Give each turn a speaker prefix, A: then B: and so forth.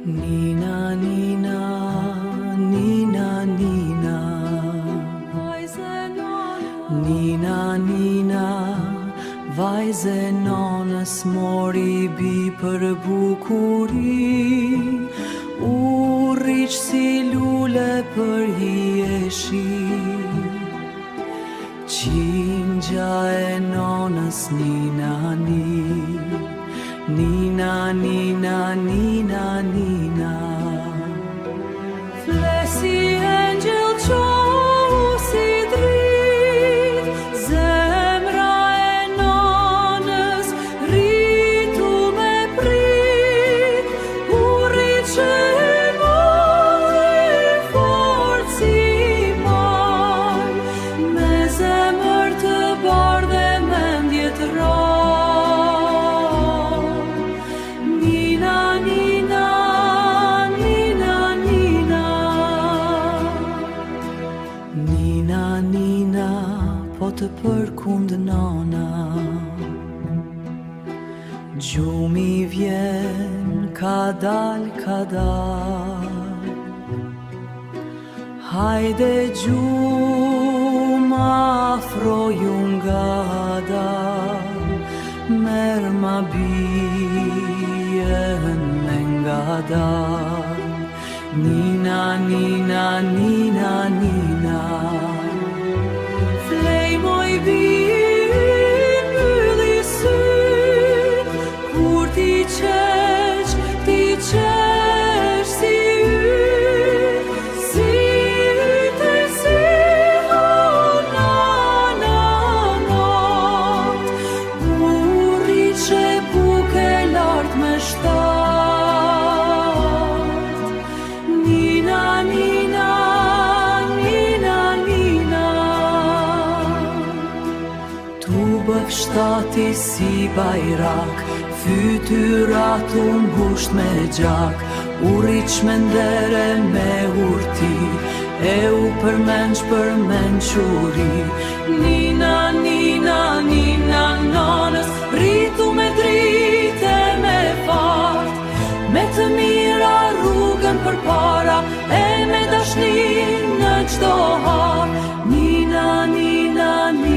A: Nina, Nina, Nina, Nina. Nina, Nina, vajze nonës mori bi për bukuri, u rriq si lule për hieshi. Qingja e nonës Nina, Nina, Nina, Nina, Nina. Flesi engjëll qohu si drit, zemra e nonës rritu me prit, u rriqe e mojë fort si mal, me zemër të bardhë dhe mendje të rrallë. Nina, Nina, po të përkund nona, gjumi vjen, ka dal, ka dal. Hajde gjuma afroju nga dal, merr ma bien me nga dal. Nina, Nina, Nina, Nina. Flej moj bin, mbylli syt, kur ti qesh si yt, si yt e si hona not, u rriqe buke lart me shtat. Nina, Nina, Nina, Nina. Tu bëfshtati si bajrak, fytyrat u mbusht me gjak, u rriq me ndere me urti, e u përmenç uri. Nina, Nina, Nina, nonës rritu me drite me fat, me të mira rrugën për para, e me dashni në çdo hap. Nina, Nina, Nina.